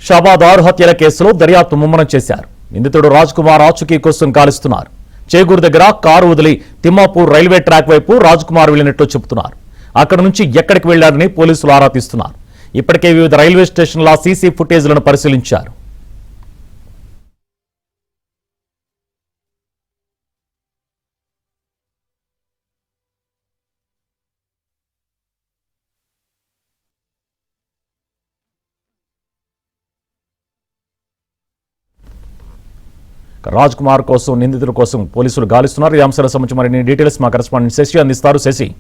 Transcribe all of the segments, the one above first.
షాబాద్ హత్యల కేసులో దర్యాప్తు ముమ్మరం చేశారు. నిందితుడు రాజ్ కుమార్ ఆచూకీ కోసం గాలిస్తున్నారు. చేగూరు దగ్గర కారు వదిలి తిమ్మాపూర్ రైల్వే ట్రాక్ వైపు రాజ్ కుమార్ వెళ్లినట్లు చెబుతున్నారు. అక్కడ నుంచి ఎక్కడికి వెళ్లారని పోలీసులు ఆరా తీస్తున్నారు. ఇప్పటికే వివిధ రైల్వే స్టేషన్ల సీసీ ఫుటేజ్లను పరిశీలించారు. రాజ్ కుమార్ కోసం నిందితుల కోసం పోలీసులు గాలిస్తున్నారు. ఈ అంశాలకు సంబంధించి మరిన్ని డీటెయిల్స్ మా కరెస్పాండెంట్ శశి అందిస్తారు. శశి,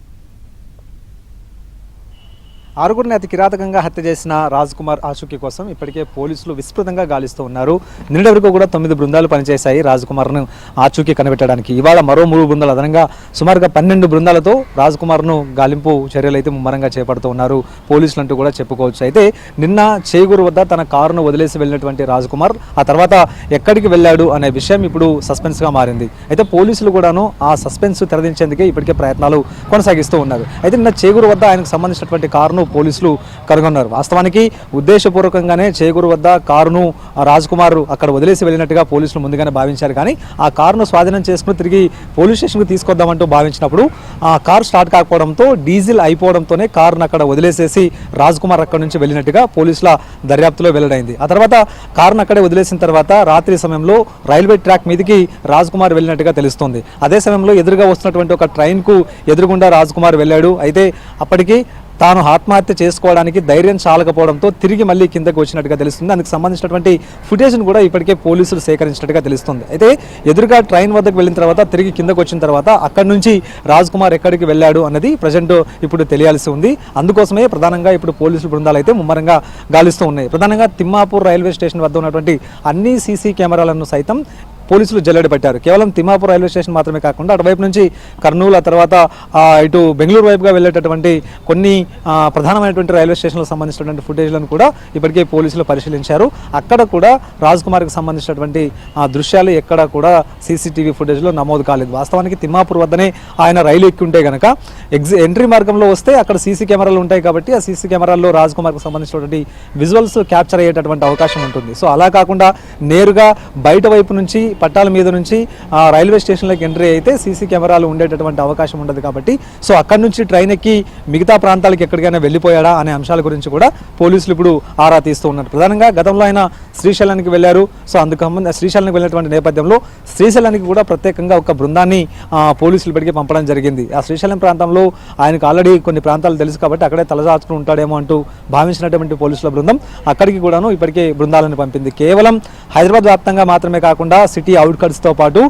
ఆరుగురిని అతి కిరాతకంగా హత్య చేసిన రాజ్ కుమార్ ఆచూకీ కోసం ఇప్పటికే పోలీసులు విస్తృతంగా గాలిస్తూ ఉన్నారు. నిన్నటి వరకు కూడా 9 బృందాలు పనిచేశాయి రాజ్ కుమార్ను ఆచూకీ కనిపెట్టడానికి. ఇవాళ మరో 3 బృందాలు అదనంగా సుమారుగా 12 బృందాలతో రాజ్ కుమార్ను గాలింపు చర్యలు అయితే ముమ్మరంగా చేపడుతూ ఉన్నారు పోలీసులు అంటూ కూడా చెప్పుకోవచ్చు. అయితే నిన్న చేగూరు వద్ద తన కారును వదిలేసి వెళ్ళినటువంటి రాజ్ కుమార్ ఆ తర్వాత ఎక్కడికి వెళ్ళాడు అనే విషయం ఇప్పుడు సస్పెన్స్గా మారింది. అయితే పోలీసులు కూడాను ఆ సస్పెన్స్ తెరదించేందుకే ఇప్పటికే ప్రయత్నాలు కొనసాగిస్తూ ఉన్నారు. అయితే నిన్న చేగూరు వద్ద ఆయనకు సంబంధించినటువంటి కారును పోలీసులు కనుగొన్నారు. వాస్తవానికి ఉద్దేశపూర్వకంగానే చేగూరు వద్ద కారును రాజ్ కుమార్ అక్కడ వదిలేసి వెళ్ళినట్టుగా పోలీసులు ముందుగానే భావించారు. కానీ ఆ కారును స్వాధీనం చేసుకుని తిరిగి పోలీస్ స్టేషన్కు తీసుకొద్దామంటూ భావించినప్పుడు ఆ కారు స్టార్ట్ కాకపోవడంతో డీజిల్ అయిపోవడంతోనే కారును అక్కడ వదిలేసేసి రాజ్ కుమార్ అక్కడ నుంచి వెళ్ళినట్టుగా పోలీసుల దర్యాప్తులో వెల్లడైంది. ఆ తర్వాత కారును అక్కడే వదిలేసిన తర్వాత రాత్రి సమయంలో రైల్వే ట్రాక్ మీదకి రాజ్ కుమార్ వెళ్ళినట్టుగా తెలుస్తోంది. అదే సమయంలో ఎదురుగా వస్తున్నటువంటి ఒక ట్రైన్కు ఎదురుగుండా రాజ్ కుమార్ వెళ్ళాడు. అయితే అప్పటికి తాను ఆత్మహత్య చేసుకోవడానికి ధైర్యం చాలకపోవడంతో తిరిగి మళ్ళీ కిందకు వచ్చినట్టుగా తెలుస్తుంది. దానికి సంబంధించినటువంటి ఫుటేజ్ను కూడా ఇప్పటికే పోలీసులు సేకరించినట్టుగా తెలుస్తుంది. అయితే ఎదురుగా ట్రైన్ వద్దకు వెళ్ళిన తర్వాత తిరిగి కిందకు వచ్చిన తర్వాత అక్కడి నుంచి రాజ్ కుమార్ ఎక్కడికి వెళ్ళాడు అన్నది ప్రజెంట్ ఇప్పుడు తెలియాల్సి ఉంది. అందుకోసమే ప్రధానంగా ఇప్పుడు పోలీసుల బృందాలు అయితే ముమ్మరంగా గాలిస్తూ ఉన్నాయి. ప్రధానంగా తిమ్మాపూర్ రైల్వే స్టేషన్ వద్ద ఉన్నటువంటి అన్ని సీసీ కెమెరాలను సైతం పోలీసులు జల్లెడ పెట్టారు. కేవలం తిమ్మాపూర్ రైల్వే స్టేషన్ మాత్రమే కాకుండా అటువైపు నుంచి కర్నూలు, ఆ తర్వాత ఇటు బెంగళూరు వైపుగా వెళ్ళేటటువంటి కొన్ని ప్రధానమైనటువంటి రైల్వే స్టేషన్లకు సంబంధించినటువంటి ఫుటేజ్లను కూడా ఇప్పటికే పోలీసులు పరిశీలించారు. అక్కడ కూడా రాజ్ కుమార్కి సంబంధించినటువంటి దృశ్యాలు ఎక్కడ కూడా సీసీటీవీ ఫుటేజ్లో నమోదు కాలేదు. వాస్తవానికి తిమ్మాపూర్ వద్దనే ఆయన రైలు ఎక్కి ఉంటే కనుక ఎంట్రీ మార్గంలో వస్తే అక్కడ సీసీ కెమెరాలు ఉంటాయి కాబట్టి ఆ సీసీ కెమెరాల్లో రాజ్ కుమార్కి సంబంధించినటువంటి విజువల్స్ క్యాప్చర్ అయ్యేటటువంటి అవకాశం ఉంటుంది. సో అలా కాకుండా నేరుగా బయట వైపు నుంచి పట్టాల మీద నుంచి రైల్వే స్టేషన్లోకి ఎంట్రీ అయితే సీసీ కెమెరాలు ఉండేటటువంటి అవకాశం ఉండదు కాబట్టి సో అక్కడి నుంచి ట్రైన్ ఎక్కి మిగతా ప్రాంతాలకు ఎక్కడికైనా వెళ్ళిపోయాడా అనే అంశాల గురించి కూడా పోలీసులు ఇప్పుడు ఆరా తీస్తూ ఉన్నారు. ప్రధానంగా గతంలో ఆయన శ్రీశైలానికి వెళ్ళారు. సో అందుకు శ్రీశైలానికి వెళ్ళినటువంటి నేపథ్యంలో శ్రీశైలానికి కూడా ప్రత్యేకంగా ఒక బృందాన్ని పోలీసులు ఇప్పటికే పంపడం జరిగింది. ఆ శ్రీశైలం ప్రాంతంలో ఆయనకు ఆల్రెడీ కొన్ని ప్రాంతాలు తెలుసు కాబట్టి అక్కడే తలదాచుకుని ఉంటాడేమో అంటూ భావించినటువంటి పోలీసుల బృందం అక్కడికి కూడాను ఇప్పటికే బృందాలను పంపింది. కేవలం హైదరాబాద్ వ్యాప్తంగా మాత్రమే కాకుండా సిటీ అవుట్కట్స్తో పాటు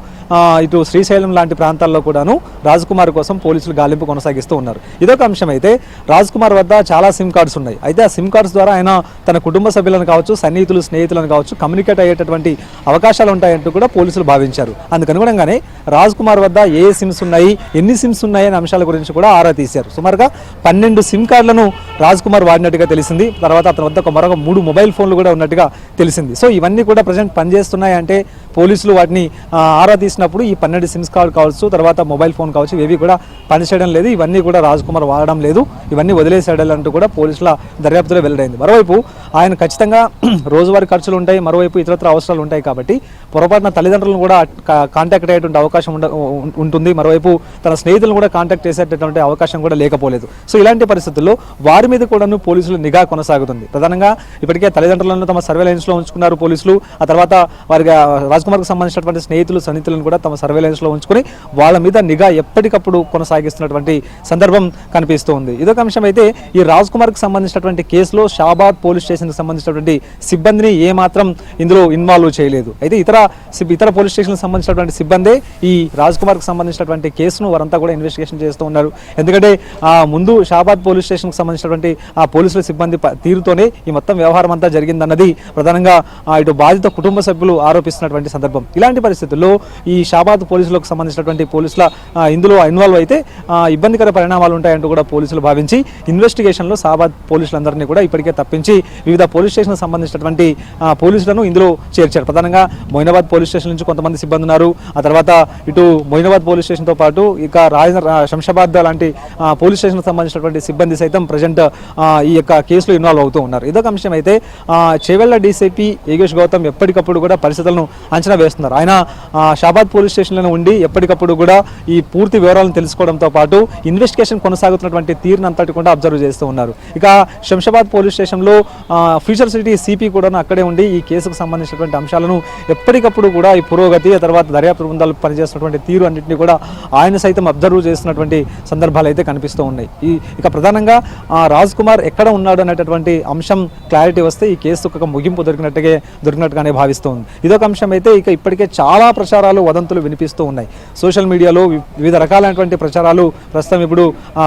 ఇటు శ్రీశైలం లాంటి ప్రాంతాల్లో కూడాను రాజ్ కుమార్ కోసం పోలీసులు గాలింపు కొనసాగిస్తూ ఉన్నారు. ఇదొక అంశం. అయితే రాజ్ కుమార్ వద్ద చాలా సిమ్ కార్డ్స్ ఉన్నాయి. అయితే ఆ సిమ్ కార్డ్స్ ద్వారా ఆయన తన కుటుంబ సభ్యులను కావచ్చు, సన్నిహితులు, స్నేహితులను కావచ్చు కమ్యూనికేట్ అయ్యేటటువంటి అవకాశాలు ఉంటాయంటూ కూడా పోలీసులు భావించారు. అందుకనుగుణంగానే రాజ్ కుమార్ వద్ద ఏ సిమ్స్ ఉన్నాయి, ఎన్ని సిమ్స్ ఉన్నాయి అనే అంశాల గురించి కూడా ఆరా తీశారు. సుమారుగా 12 సిమ్ కార్డులను రాజ్ కుమార్ వాడినట్టుగా తెలిసింది. తర్వాత అతని వద్ద మరొక 3 మొబైల్ ఫోన్లు కూడా ఉన్నట్టుగా తెలిసింది. సో ఇవన్నీ కూడా ప్రజెంట్ పనిచేస్తున్నాయి అంటే పోలీసులు వాటిని ఆరా తీసినప్పుడు ఈ 12 సిమ్స్ కార్డు కావచ్చు, తర్వాత మొబైల్ ఫోన్ కావచ్చు, ఇవి కూడా పనిచేయడం లేదు, ఇవన్నీ కూడా రాజ్ కుమార్ వాడడం లేదు, ఇవన్నీ వదిలేసాడంటూ కూడా పోలీసుల దర్యాప్తులో వెల్లడైంది. మరోవైపు ఆయన ఖచ్చితంగా రోజువారీ ఖర్చులు ఉంటాయి, మరోవైపు ఇతరత్ర అవసరాలు ఉంటాయి కాబట్టి పొరపాటున తల్లిదండ్రులను కూడా కాంటాక్ట్ అయ్యేటువంటి అవకాశం ఉంటుంది. మరోవైపు తన స్నేహితులను కూడా కాంటాక్ట్ చేసేటటువంటి అవకాశం కూడా లేకపోలేదు. సో ఇలాంటి పరిస్థితుల్లో వారి మీద కూడాను పోలీసులు నిఘా కొనసాగుతుంది. ప్రధానంగా ఇప్పటికే తల్లిదండ్రులను తమ సర్వేలెన్స్లో ఉంచుకున్నారు పోలీసులు. ఆ తర్వాత వారికి రాజ్ కుమార్కి సంబంధించినటువంటి సన్నిహితులను కూడా తమ సర్వేలెన్స్లో ఉంచుకుని వాళ్ళ మీద నిఘా ఎప్పటికప్పుడు కొనసాగిస్తున్నటువంటి సందర్భం కనిపిస్తూ ఉంది. ఇదొక అంశం. అయితే ఈ రాజ్ కుమార్కి సంబంధించినటువంటి కేసులో షాబాద్ పోలీస్ స్టేషన్కి సంబంధించినటువంటి సిబ్బందిని ఏమాత్రం ఇందులో ఇన్వాల్వ్ చేయలేదు. అయితే ఇతర పోలీస్ స్టేషన్కి సంబంధించినటువంటి సిబ్బందే ఈ రాజ్ కుమార్కి సంబంధించినటువంటి కేసును వారంతా కూడా ఇన్వెస్టిగేషన్ చేస్తూ ఉన్నారు. ఎందుకంటే ముందు షాబాద్ పోలీస్ స్టేషన్కి సంబంధించినటువంటి ఆ పోలీసుల సిబ్బంది తీరుతోనే ఈ మొత్తం వ్యవహారం అంతా జరిగిందన్నది ప్రధానంగా ఇటు బాధిత కుటుంబ సభ్యులు ఆరోపిస్తున్నటువంటి సందర్భం. ఇలాంటి పరిస్థితుల్లో ఈ షాబాద్ పోలీసులకు సంబంధించినటువంటి పోలీసుల ఇందులో ఇన్వాల్వ్ అయితే ఇబ్బందికర పరిణామాలు ఉంటాయంటూ కూడా పోలీసులు భావించి ఇన్వెస్టిగేషన్లో షాబాద్ పోలీసులందరినీ కూడా ఇప్పటికే తప్పించి వివిధ పోలీస్ స్టేషన్లకు సంబంధించినటువంటి పోలీసులను ఇందులో చేర్చారు. ప్రధానంగా మొయినాబాద్ పోలీస్ స్టేషన్ నుంచి కొంతమంది సిబ్బంది ఉన్నారు. ఆ తర్వాత ఇటు మొయినాబాద్ పోలీస్ స్టేషన్తో పాటు ఇక శంషాబాద్ లాంటి పోలీస్ స్టేషన్కి సంబంధించినటువంటి సిబ్బంది సైతం ప్రజెంట్ ఈ యొక్క కేసులో ఇన్వాల్వ్ అవుతూ ఉన్నారు. ఇదొక అంశం అయితే చేవెళ్ల డీసీపీ యోగేష్ గౌతమ్ ఎప్పటికప్పుడు కూడా పరిస్థితులను అంచనా వేస్తున్నారు. ఆయన షాబాద్ పోలీస్ స్టేషన్లో ఉండి ఎప్పటికప్పుడు కూడా ఈ పూర్తి వివరాలను తెలుసుకోవడంతో పాటు ఇన్వెస్టిగేషన్ కొనసాగుతున్నటువంటి తీరునంతటి కూడా అబ్జర్వ్ చేస్తూ ఉన్నారు. ఇక శంషాబాద్ పోలీస్ స్టేషన్లో ఫ్యూచర్ సిటీ సిపి కూడా అక్కడే ఉండి ఈ కేసుకు సంబంధించినటువంటి అంశాలను ఎప్పటికప్పుడు కూడా ఈ పురోగతి ఆ తర్వాత దర్యాప్తు బృందాలు పనిచేస్తున్నటువంటి తీరు అన్నింటినీ కూడా ఆయన సైతం అబ్జర్వ్ చేస్తున్నటువంటి సందర్భాలు అయితే కనిపిస్తూ ఉన్నాయి. ఇక ప్రధానంగా రాజ్ కుమార్ ఎక్కడ ఉన్నాడు అనేటటువంటి అంశం క్లారిటీ వస్తే ఈ కేసు ఒక ముగింపు దొరికినట్టుగానే భావిస్తోంది. ఇదొక అంశం అయితే ఇక ఇప్పటికే చాలా ప్రచారాలు వదంతులు వినిపిస్తూ ఉన్నాయి. సోషల్ మీడియాలో వివిధ రకాలైనటువంటి ప్రచారాలు ప్రస్తుతం ఇప్పుడు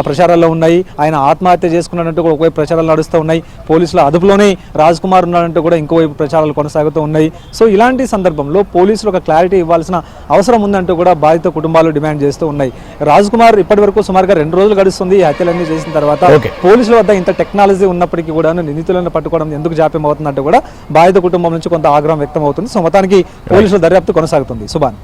ప్రచారాల్లో ఉన్నాయి. ఆయన ఆత్మహత్య చేసుకున్నట్టు కూడా ఒకవైపు ప్రచారాలు నడుస్తూ ఉన్నాయి. పోలీసుల అదుపులోనే రాజ్ కుమార్ ఉన్నాడంటూ కూడా ఇంకోవైపు ప్రచారాలు కొనసాగుతూ ఉన్నాయి. సో ఇలాంటి సందర్భంలో పోలీసులు ఒక క్లారిటీ ఇవ్వాల్సిన అవసరం ఉందంటూ కూడా బాధిత కుటుంబాలు డిమాండ్ చేస్తూ ఉన్నాయి. రాజ్ కుమార్ ఇప్పటి వరకు సుమారుగా 2 రోజులు గడుస్తుంది ఈ హత్యలన్నీ చేసిన తర్వాత. పోలీసుల వద్ద ఇంత టెక్నాలజీ ఉన్నప్పటికీ కూడా నిందితులను పట్టుకోవడం ఎందుకు జాప్యం అవుతుందంటూ కూడా బాధిత కుటుంబం నుంచి కొంత ఆగ్రహం వ్యక్తం అవుతుంది. సో మొత్తానికి పోలీసుల దర్యాప్తు కొనసాగుతుంది. సుభాన్.